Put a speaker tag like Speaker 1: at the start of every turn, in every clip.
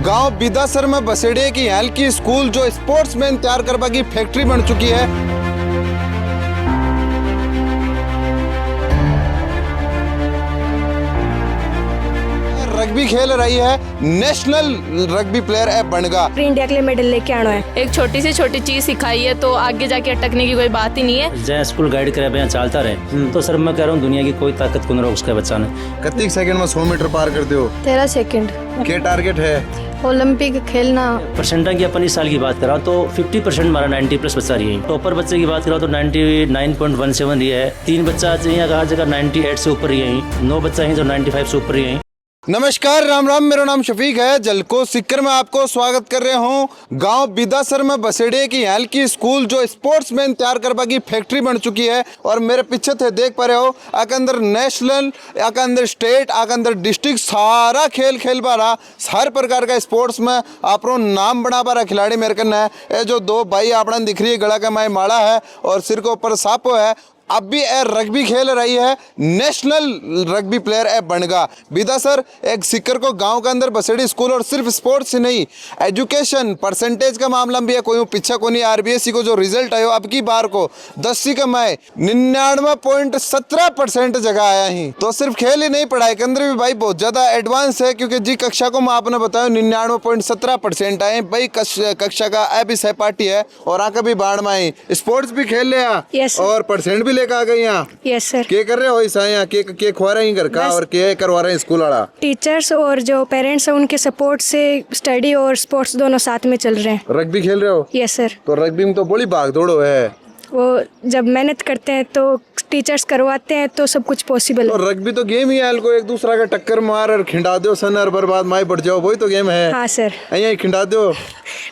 Speaker 1: गांव बिदासर में बसेड़े की हल्की स्कूल जो स्पोर्ट्समैन तैयार करवा की फैक्ट्री बन चुकी है। रग्बी खेल रही है, नेशनल रग्बी प्लेयर है बनगा।
Speaker 2: इंडिया के लिए मेडल लेके आना है। एक छोटी से छोटी चीज सिखाई है तो आगे जाके अटकने की कोई बात ही नहीं है।
Speaker 3: जहाँ स्कूल गाइड करे यहाँ चलता रहे तो सर मैं कह रहा हूँ दुनिया की कोई ताकत को न रोक उसका बच्चा ने।
Speaker 1: कितने सेकंड में 100 मीटर पार करते हो?
Speaker 4: 13 सेकंड।
Speaker 1: क्या टारगेट है?
Speaker 4: ओलंपिक खेलना।
Speaker 3: परसेंटा की अपन इस साल की बात करा तो 50% हमारा 90+ बच्चा रही है। टॉपर बच्चे की बात करा तो 99.17 रही है। 3 बच्चा यहाँ कहा जगह 98 से ऊपर रही है। 9 बच्चा है जो 95 से ऊपर रही है।
Speaker 1: नमस्कार, राम राम। मेरा नाम शफीक है। जलको सिक्कर में आपको स्वागत कर रहे हूँ। गांव बिदासर में बसेड़े की हल्की स्कूल जो स्पोर्ट्समैन तैयार करवा की फैक्ट्री बन चुकी है। और मेरे पीछे थे देख पा रहे हो, आके अंदर नेशनल, आके अंदर स्टेट, आके अंदर डिस्ट्रिक्ट सारा खेल खेल पा रहा। हर प्रकार का स्पोर्ट्स में आप नाम बना पा रहा खिलाड़ी मेरे कन्ने है। ये जो 2 भाई आपने दिख रही है, गला का माई माड़ा है और सिर के ऊपर सापो है। अब भी रग्बी खेल रही है, नेशनल रग्बी प्लेयर है बनगा। बिदासर एक सिक्कर को गांव के अंदर बसेड़ी स्कूल और सिर्फ स्पोर्ट्स ही नहीं, एजुकेशन परसेंटेज का मामला भी है। कोई पीछा को नहीं। आरबीएससी को जो रिजल्ट आयो अब की बार को 10वीं का मैं 99.17% जगह आया ही। तो सिर्फ खेल ही नहीं, पढ़ाई के अंदर भी भाई बहुत ज्यादा एडवांस है। क्योंकि जी कक्षा को मैं आपने बताया 99.17% आए भाई। कक्षा का अभी सहपाठी है और आके भी बाढ़ में आई। स्पोर्ट्स भी खेल लिया और परसेंट भी लेकर आ गई यहाँ।
Speaker 2: Yes sir.
Speaker 1: क्या कर रहे हो ऐसा यहाँ? के खुआ रहे हैं घर का और क्या करवा रहे हैं स्कूल वाला?
Speaker 2: टीचर्स और जो पेरेंट्स हैं उनके सपोर्ट से स्टडी और स्पोर्ट्स दोनों साथ में चल रहे हैं।
Speaker 1: रग्बी खेल रहे हो?
Speaker 2: Yes sir.
Speaker 1: तो रग्बी में तो बड़ी भाग दौड़ो है।
Speaker 2: वो जब मेहनत करते हैं तो टीचर्स करवाते हैं तो सब कुछ पॉसिबल है।
Speaker 1: तो रग्बी तो गेम ही है, को एक दूसरा का टक्कर मार और खिंडा दो सन और बर्बाद माई बढ़ जाओ, वही तो गेम है।
Speaker 2: हाँ सर।
Speaker 1: यही खिंडा दो।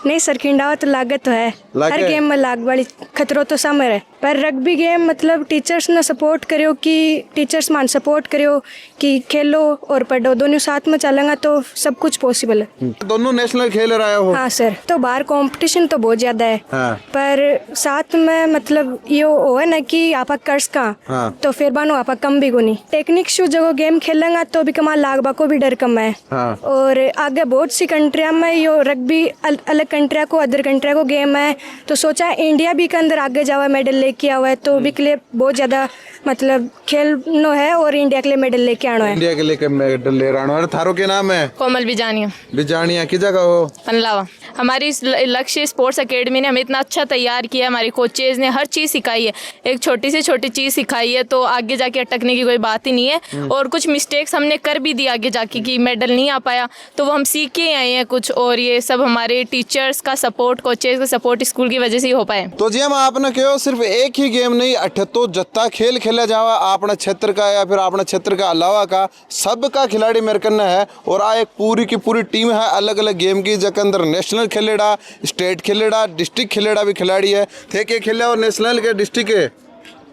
Speaker 2: नहीं सर, खिंडावा तो लागत तो है। हर गेम में लाग वाली खतरो तो सामने है। पर रग्बी गेम मतलब टीचर्स ने सपोर्ट करो कि टीचर्स मान सपोर्ट करो कि खेलो और पढ़ो, दोनों साथ में चलेंगे तो सब कुछ पॉसिबल है।
Speaker 1: दोनों नेशनल खेल रहे हो?
Speaker 2: हाँ सर। तो बाहर कंपटीशन तो बहुत ज्यादा है।
Speaker 1: हाँ।
Speaker 2: पर साथ में मतलब ये हो है ना कि आप कर्ज का। हाँ। तो फिर बानो आप कम भी को नहीं टेक्निक शू जगह गेम खेलेंगे तो भी कमा लागबा को भी डर कम है। हाँ। और आगे बहुत सी कंट्रिया में यो रग्बी अलग कंट्रिया को अदर कंट्रिया को गेम है। तो सोचा इंडिया भी के अंदर आगे जावा, मेडल लेके आवा है तो भी के लिए बहुत ज्यादा मतलब खेलनो है और इंडिया के लिए मेडल लेके आना है। इंडिया के लिए मेडल ले रहा है। थारो के नाम है? कोमल बिजानिया।
Speaker 1: बिजानिया की जगह हो?
Speaker 2: पनलावा। हमारी लक्ष्य स्पोर्ट्स एकेडमी ने हमें इतना अच्छा तैयार किया, हमारी कोचेज ने हर चीज़ सिखाई है। एक छोटी से छोटी चीज़ सिखाई है तो आगे जाके अटकने की कोई बात ही नहीं है। और कुछ मिस्टेक्स हमने कर भी दी आगे जाके कि मेडल नहीं आ पाया तो वो हम सीख के आए हैं कुछ। और ये सब हमारे टीचर्स का सपोर्ट, कोचेज का सपोर्ट स्कूल की वजह से ही हो पाए।
Speaker 1: तो जी हम आपने कहो सिर्फ एक ही गेम नहीं, 78 जत्ता खेल खेला जावा अपने क्षेत्र का या फिर अपने क्षेत्र का अलावा का सबका खिलाड़ी मेरे कन्ने है। और आ एक पूरी की पूरी टीम है अलग अलग गेम की, जके अंदर नेशनल खेलेड़ा, स्टेट खेलेड़ा, डिस्ट्रिक्ट खेलेड़ा भी खिलाड़ी है। थे के खेले और नेशनल के डिस्ट्रिक्ट के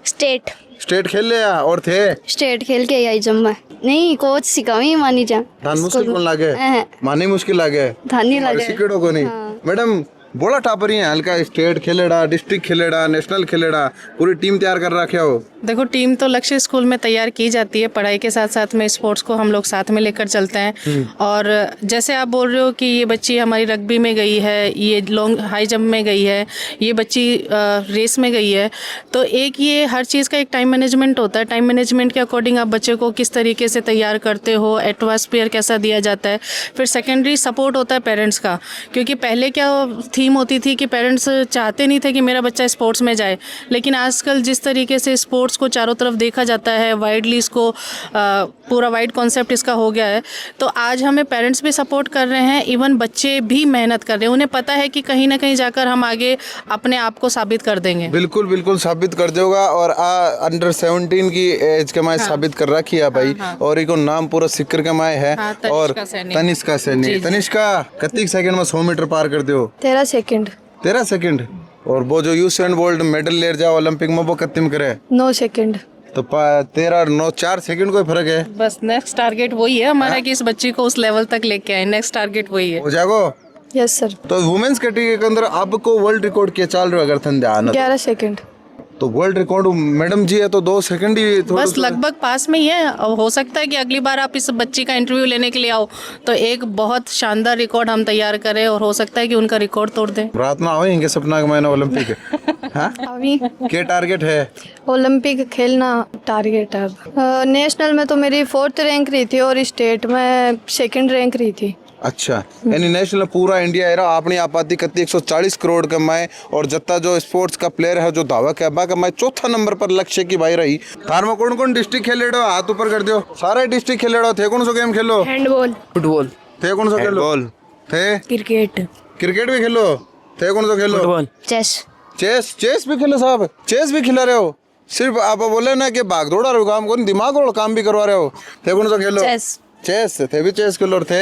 Speaker 1: स्टेट खेल लिया और थे
Speaker 4: स्टेट खेल के आई जम्मा नहीं कोच सिखावी मानी जा।
Speaker 1: धान मुश्किल कौन लागे? मानी मुश्किल लागे? धानी लागे सिकड़ो को नहीं। मैडम बोला टापरी है हल्का, स्टेट खेलेड़ा, डिस्ट्रिक्ट खेलेड़ा, नेशनल खेलेड़ा, पूरी टीम तैयार कर रखे हो?
Speaker 5: देखो टीम तो लक्ष्य स्कूल में तैयार की जाती है, पढ़ाई के साथ साथ में स्पोर्ट्स को हम लोग साथ में लेकर चलते हैं। और जैसे आप बोल रहे हो कि ये बच्ची हमारी रग्बी में गई है, ये लॉन्ग हाई जंप में गई है, ये बच्ची रेस में गई है, तो एक ये हर चीज़ का एक टाइम मैनेजमेंट होता है। टाइम मैनेजमेंट के अकॉर्डिंग आप बच्चे को किस तरीके से तैयार करते हो, एटमॉस्फेयर कैसा दिया जाता है। फिर सेकेंडरी सपोर्ट होता है पेरेंट्स का, क्योंकि पहले क्या थीम होती थी कि पेरेंट्स चाहते नहीं थे कि मेरा बच्चा स्पोर्ट्स में जाए, लेकिन आजकल जिस तरीके से स्पोर्ट्स को चारों तरफ देखा जाता है, वाइडली इसको पूरा वाइड कॉन्सेप्ट इसका हो गया है, तो आज हमें पेरेंट्स भी सपोर्ट कर रहे हैं, इवन बच्चे भी मेहनत कर रहे हैं। उन्हें पता है कि कहीं ना कहीं जाकर हम आगे अपने आप को साबित कर देंगे।
Speaker 1: बिल्कुल बिल्कुल साबित कर देगा। और अंडर 17 की एज के माए साबित कर रखी है भाई। और इको नाम पूरा सिक्कर के माए है। और तनिष्का सैनी। तनिष्का कितने सेकंड में 100 मीटर पार कर दो?
Speaker 4: 13 सेकंड।
Speaker 1: 13 सेकंड। और वो जो यूसेन बोल्ट मेडल ले जाओ ओलंपिक में वो कितने में करे?
Speaker 4: 9 सेकंड।
Speaker 1: तो 13 और 9 4 सेकंड कोई फर्क है।
Speaker 5: बस नेक्स्ट टारगेट वही है हमारा कि इस बच्ची को उस लेवल तक लेके आए। नेक्स्ट टारगेट वही है।
Speaker 1: हो जाएगो?
Speaker 4: Yes sir.
Speaker 1: तो वुमेन्स कैटेगरी के अंदर आपको वर्ल्ड रिकॉर्ड क्या चल रहा है अगर ध्यान?
Speaker 4: 11 सेकंड।
Speaker 1: तो वर्ल्ड रिकॉर्ड मैडम जी है तो 2 सेकंड ही
Speaker 5: बस लगभग पास में ही है। और हो सकता है कि अगली बार आप इस बच्ची का इंटरव्यू लेने के लिए आओ तो एक बहुत शानदार रिकॉर्ड हम तैयार करें और हो सकता है कि उनका रिकॉर्ड तोड़ दें।
Speaker 1: रात में आएंगे सपना का महीना ओलंपिक हाँ
Speaker 4: अभी
Speaker 1: क्या टारगेट है?
Speaker 4: ओलंपिक खेलना टारगेट है अब। नेशनल में तो मेरी 4th रैंक रही थी और स्टेट में 2nd रैंक रही थी।
Speaker 1: अच्छा यानी नेशनल पूरा इंडिया है अपनी आबादी कती 140 करोड़ कमाए और जत्ता जो स्पोर्ट्स का प्लेयर है जो धावक है बा कमाए 4था नंबर पर लक्ष्य की भाई रही। थार में कौन कौन डिस्ट्रिक्ट खेले रहो हाथ ऊपर कर दियो। सारे डिस्ट्रिक्ट खेले रहो थे कौन सा गेम खेलो?
Speaker 2: हैंडबॉल,
Speaker 6: फुटबॉल,
Speaker 1: थे कौन सा खेलो? थे
Speaker 2: क्रिकेट,
Speaker 1: क्रिकेट भी खेलो? थे कौन सा खेलो?
Speaker 6: फुटबॉल,
Speaker 4: चेस
Speaker 1: चेस भी खेलो साहब? चेस भी खिला रहे हो? सिर्फ आप बोले ना कि भाग दौड़ा रहे हो काम कौन दिमाग और काम भी करवा रहे हो। थे कौन सा खेलो? चेस थे भी चेस खेलो और थे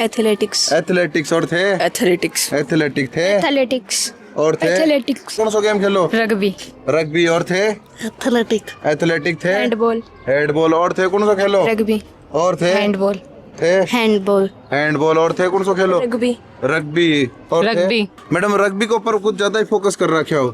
Speaker 2: एथलेटिक्स,
Speaker 1: एथलेटिक्स और थे
Speaker 6: एथलेटिक्स,
Speaker 1: एथलेटिक थे
Speaker 4: एथलेटिक्स
Speaker 1: और थे
Speaker 2: एथलेटिक्स,
Speaker 1: कौन सा गेम खेलो?
Speaker 2: रग्बी,
Speaker 1: रग्बी और थे एथलेटिक थे
Speaker 2: हैंडबॉल,
Speaker 1: हेडबॉल और थे कौन सा खेलो?
Speaker 2: रग्बी,
Speaker 1: और थे
Speaker 2: हैंडबॉल,
Speaker 1: थे
Speaker 4: हैंडबॉल,
Speaker 1: हैंडबॉल और थे कौन सा खेलो?
Speaker 2: रग्बी,
Speaker 1: रग्बी और थे?
Speaker 5: रग्बी।
Speaker 1: मैडम रग्बी के ऊपर कुछ ज्यादा ही फोकस कर रखे हो।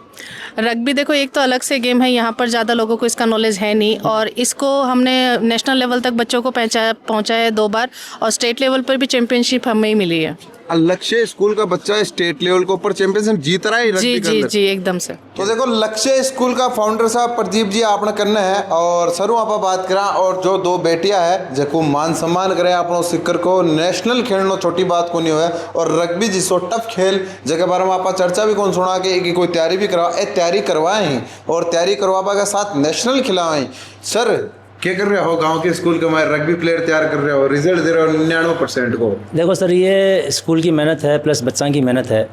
Speaker 5: रग्बी देखो एक तो अलग से गेम है, यहाँ पर ज़्यादा लोगों को इसका नॉलेज है नहीं और इसको हमने नेशनल लेवल तक बच्चों को पहुँचाया है 2 बार और स्टेट लेवल पर भी चैंपियनशिप हमें ही मिली है।
Speaker 1: लक्ष्य स्कूल का बच्चा स्टेट लेवल के ऊपर चैंपियनशिप जीत रहा है
Speaker 5: जी
Speaker 1: रग्बी के
Speaker 5: जी
Speaker 1: अंदर।
Speaker 5: जी एकदम से।
Speaker 1: तो देखो लक्ष्य स्कूल का फाउंडर साहब प्रदीप जी आपने करना है और सरू आप बात करा और जो 2 बेटियां है जको मान सम्मान करे अपनो सिक्कर को नेशनल खेलनो छोटी बात को नहीं है और रग्बी जिसो टफ खेल जगह बारे में आप चर्चा भी कौन सुना कि कोई तैयारी भी करवा तैयारी करवाएं और तैयारी करवा के साथ नेशनल खिलाएं। सर क्या कर रहे हो गांव के स्कूल के हमारे रग्बी प्लेयर तैयार कर रहे हो रिजल्ट दे रहे हो 99% को?
Speaker 3: देखो सर ये स्कूल की मेहनत है प्लस बच्चा की मेहनत है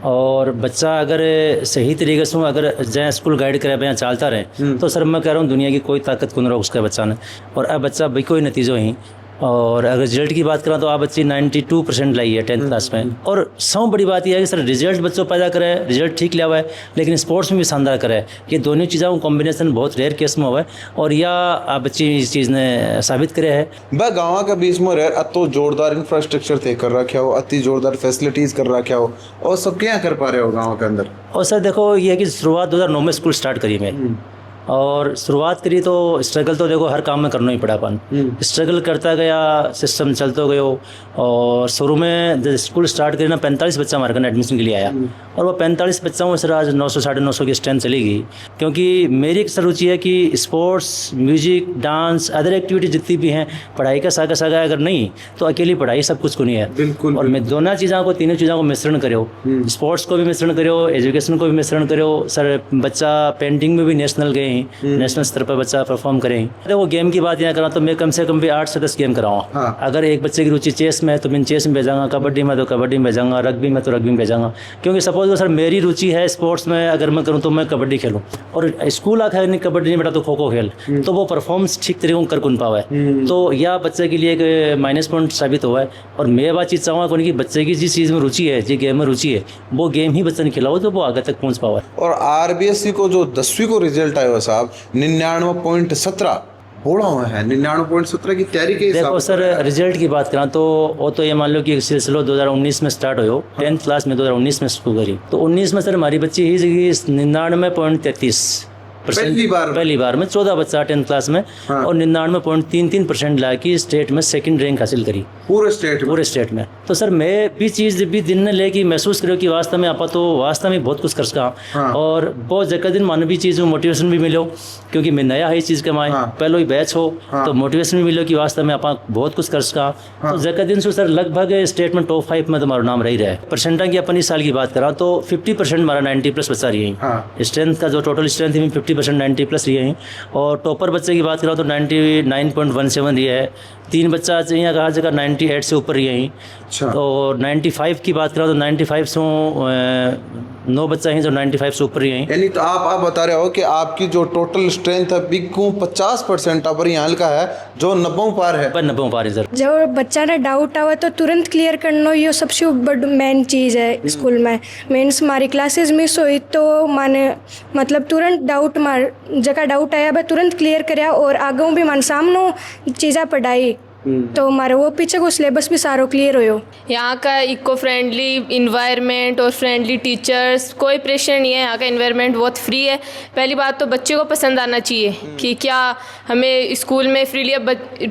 Speaker 3: और बच्चा अगर सही तरीके से अगर जहाँ स्कूल गाइड करे यहाँ चलता रहे तो सर मैं कह रहा हूँ दुनिया की कोई ताकत को नहीं रोक उसका बच्चा ने। और अब बच्चा भाई कोई नतीजों ही और अगर रिजल्ट की बात करें तो आप बच्ची 92% लाई है 10th क्लास में। और सब बड़ी बात यह है कि सर रिजल्ट बच्चों पैदा करे रिजल्ट ठीक लिया हुआ है लेकिन स्पोर्ट्स में भी शानदार करे। ये दोनों चीज़ों का कॉम्बिनेशन बहुत रेयर केस में हुआ है और यह आप बच्ची इस चीज़ ने साबित करे है।
Speaker 1: वह गाँव के बीच में रह अतो जोरदार इंफ्रास्ट्रक्चर थे कर रखे हो अति जोरदार फैसिलिटीज कर रखे हो और सब क्या कर पा रहे हो गाँव के अंदर?
Speaker 3: और सर देखो ये है कि शुरुआत 2009 में स्कूल स्टार्ट करी मैं और शुरुआत करी तो स्ट्रगल तो देखो हर काम में करना ही पड़ा अपन। स्ट्रगल करता गया सिस्टम चलते गयो और शुरू में जब स्कूल स्टार्ट करी ना 45 बच्चा हमारे घर एडमिशन के लिए आया और वो 45 बच्चों में सर आज 900 950 की स्ट्रेंथ चली गई क्योंकि मेरी एक सर रुचि है कि sports music dance other activity जितनी भी हैं पढ़ाई का सागा सागा अगर नहीं तो अकेली पढ़ाई सब कुछ को नहीं है।
Speaker 1: बिल्कुल
Speaker 3: और मैं दोनों चीज़ों को तीनों चीज़ों को मिश्रण करो स्पोर्ट्स को भी मिश्रण करो एजुकेशन को भी मिश्रण करो। सर बच्चा पेंटिंग में भी नेशनल गए नेशनल स्तर पर बच्चा परफॉर्म करें। अरे वो गेम की बात यहाँ करा तो मैं कम से कम भी 8 से 10 गेम कराऊँ।
Speaker 1: हाँ।
Speaker 3: अगर एक बच्चे की रुचि चेस में है तो मैं चेस में भेजाऊंगा कबड्डी में तो कबड्डी में भेजाऊंगा रग्बी में तो रग्बी में भेजाऊंगा क्योंकि सपोज सर मेरी रुचि है स्पोर्ट्स में अगर मैं करूँ तो मैं कबड्डी खेलूँ और स्कूल आखिर नहीं कबड्डी नहीं बेटा तो खो खो खेल तो वो परफॉर्मेंस ठीक तरीके कर कौन पावा है तो यह बच्चे के लिए एक माइनस पॉइंट साबित हुआ है। और मैं बात चीज़ चाहूँगा कि बच्चे की जिस चीज़ में रुचि है जिस गेम में रुचि है वो गेम ही बच्चे ने खिलाओ तो वो आगे तक पहुँच पावा।
Speaker 1: और RBSC को जो 10वीं को रिजल्ट आया साहब 99.17 बोला हुआ है 99.17 की तैयारी के
Speaker 3: देखो सर रिजल्ट की बात करा तो वो तो ये मान लो कि सिलसिला 2019 में स्टार्ट हो 10th क्लास में 2019 में शुरू करी तो 19 में सर हमारी बच्ची ही 99.33 पहली बार में 14 बच्चा 10th क्लास में हाँ। और 99.33% ला की स्टेट में 2nd रैंक हासिल करी पूरे स्टेट में। तो सर मैं भी चीज़ भी दिन ने लेके महसूस करो कि वास्तव में आप तो वास्तव में बहुत कुछ कर सका हाँ। और बहुत जगह दिन मानवीय चीज़ में मोटिवेशन भी मिलो क्योंकि मैं नया है चीज़ कमाए हाँ। पहले ही बैच हो हाँ। तो मोटिवेशन भी मिलो कि वास्तव में आप बहुत कुछ कर सका हाँ। तो जगह दिन से सर लगभग स्टेट में टॉप 5 में तुम्हारा नाम रही रहा है। परसेंटा की अपन इस साल की बात करा तो 50% हमारा 90+ बच्चा रही है। स्ट्रेंथ का जो टोटल स्ट्रेंथ है 50% 90+ रही है और टॉपर बच्चे की बात करा तो 99.17 रही है। 3 बच्चा यहाँ कहा जगह 98 से ऊपर रही है और 95 की बात करा तो 95 से 9 बच्चा हैं जो 95 से ऊपर ही हैं।
Speaker 1: यानी तो आप बता रहे हो कि आपकी जो टोटल स्ट्रेंथ है बिल्कुल 50% पर यहाँ का है जो 90 पार है
Speaker 3: 90 पार है सर।
Speaker 2: जब बच्चा ने डाउट आवा तो तुरंत क्लियर करना ये सबसे बड़ी मेन चीज़ है स्कूल में। मीन्स हमारी क्लासेस मिस हुई तो माने मतलब तुरंत डाउट मार जगह डाउट आया भाई तुरंत क्लियर कराया और आगे भी मान सामने चीज़ें पढ़ाई तो हमारे वो पीछे को सिलेबस भी सारो क्लियर हो।
Speaker 6: यहाँ का इको फ्रेंडली इन्वायरमेंट और फ्रेंडली टीचर्स, कोई प्रेशर नहीं है। यहाँ का इन्वायरमेंट बहुत फ्री है। पहली बात तो बच्चे को पसंद आना चाहिए कि क्या हमें स्कूल में फ्रीली, अब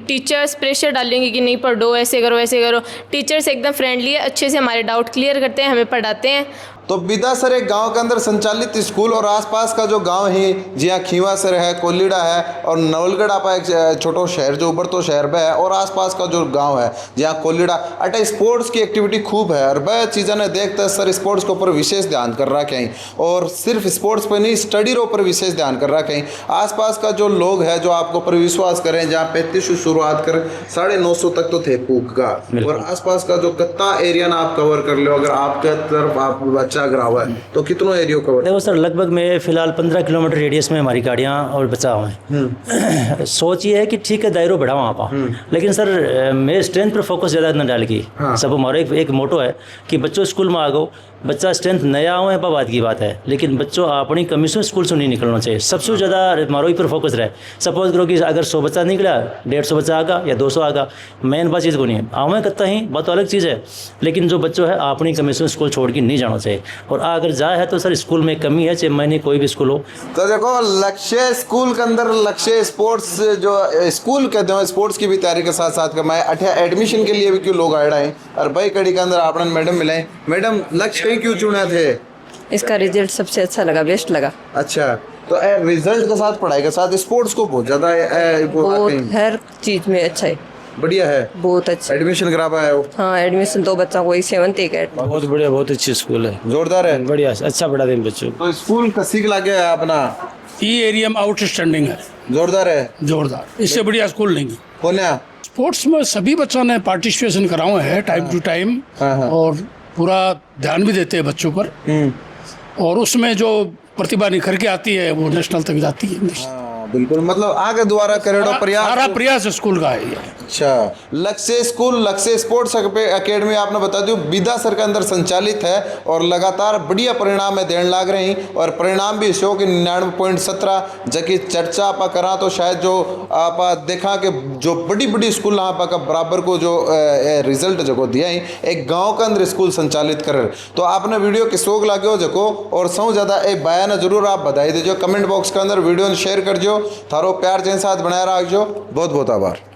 Speaker 6: टीचर्स प्रेशर डालेंगे कि नहीं पढ़ो, ऐसे करो ऐसे करो। टीचर्स एकदम फ्रेंडली है, अच्छे से हमारे डाउट क्लियर करते हैं, हमें पढ़ाते हैं।
Speaker 1: तो बिदासर एक गांव के अंदर संचालित स्कूल और आसपास का जो गांव है, जिया खींवासर है, कोलीड़ा है और नवलगढ़ आपा एक छोटो शहर जो उबर तो शहर में है, और आसपास का जो गांव है जहाँ कोलीड़ा अटे स्पोर्ट्स की एक्टिविटी खूब है। और वह चीज़ें ने देखते सर स्पोर्ट्स के ऊपर विशेष ध्यान कर रहा कहीं, और सिर्फ स्पोर्ट्स पर नहीं स्टडी के ऊपर विशेष ध्यान कर रहा कहीं। आसपास का जो लोग है जो आपके ऊपर विश्वास करें, जहाँ 35 से शुरुआत कर 950 तक तो थे पूक का, और आसपास का जो कत्ता एरिया ना आप कवर कर लो। अगर आपके तरफ आप बच्चा अगर हुआ है तो कितना एरिया कवर?
Speaker 3: देखो सर, लगभग में फिलहाल 15 किलोमीटर रेडियस में हमारी गाड़ियाँ और बचाव हैं। सोच ये है कि ठीक है दायरो बढ़ाओ वहाँ पर, लेकिन सर मेरे स्ट्रेंथ पर फोकस ज़्यादा न डाल की। सब हमारा एक मोटो है कि बच्चों स्कूल में आ गो, बच्चा स्ट्रेंथ नया हो है बात की बात है, लेकिन बच्चों अपनी कमी से स्कूल से नहीं निकलना चाहिए। सबसे ज़्यादा हमारे पर फोकस रहे। सपोज करो कि अगर 100 बच्चा निकला, 150 बच्चा आगा या 200 आगा, मेन बात चीज़ को नहीं है। आवें करता ही बात तो अलग चीज़ है, लेकिन जो बच्चों है अपनी कमी से स्कूल छोड़ के नहीं जाना चाहिए। और अगर जाए है तो सर स्कूल में कमी है, चाहे मैंने कोई भी स्कूल हो।
Speaker 1: तो देखो लक्ष्य स्कूल के अंदर लक्ष्य स्पोर्ट्स जो स्कूल कहते हैं, स्पोर्ट्स की भी तैयारी के साथ साथ मैं एडमिशन के लिए भी क्यों लोग आए हैं। और भाई कड़ी के अंदर आपने मैडम मिले, मैडम लक्ष्य क्यों चुने थे?
Speaker 7: इसका रिजल्ट सबसे अच्छा लगा, बेस्ट लगा।
Speaker 1: अच्छा, तो रिजल्ट के साथ पढ़ाई के साथ स्पोर्ट्स को बहुत ज्यादा
Speaker 7: बहुत हर चीज में अच्छा है,
Speaker 1: बढ़िया है,
Speaker 7: बहुत अच्छा।
Speaker 1: एडमिशन करा पाया हो?
Speaker 7: हाँ, एडमिशन 2 बच्चों को, 7th एक 8th।
Speaker 8: बहुत बढ़िया, बहुत अच्छी स्कूल है,
Speaker 1: जोरदार है,
Speaker 8: बढ़िया, अच्छा पढ़ा दें बच्चों को।
Speaker 1: तो स्कूल कसी लग गया अपना,
Speaker 9: ये एरिया में आउटस्टैंडिंग है,
Speaker 1: जोरदार है,
Speaker 9: जोरदार। इससे बढ़िया स्कूल नहीं।
Speaker 1: होना
Speaker 9: स्पोर्ट्स में सभी बच्चों ने पार्टिसिपेशन कराओ है टाइम टू टाइम, और पूरा ध्यान भी देते हैं बच्चों पर, और उसमें जो प्रतिभा निखर के आती है वो नेशनल तक जाती है।
Speaker 1: बिल्कुल, मतलब आगे दोबारा करेडो प्रयास,
Speaker 9: सारा प्रयास स्कूल का है ये।
Speaker 1: अच्छा, लक्ष्य स्कूल लक्ष्य स्पोर्ट्स एकेडमी आपने बता दी बिदासर के अंदर संचालित है और लगातार बढ़िया परिणाम में देने लग रही, और परिणाम भी शो कि 99.17 जबकि चर्चा आप करा तो शायद जो आप देखा कि जो बड़ी बड़ी स्कूल आप का बराबर को जो रिजल्ट जो दिया ही एक गांव के अंदर स्कूल संचालित कर। तो आपने वीडियो किसोग लागे हो जको, और सौ ज़्यादा एक बयान जरूर आप बधाई दीजिए, कमेंट बॉक्स के अंदर वीडियो शेयर कर जो, थारो प्यार जैसे साथ बनाए रखो। बहुत बहुत आभार।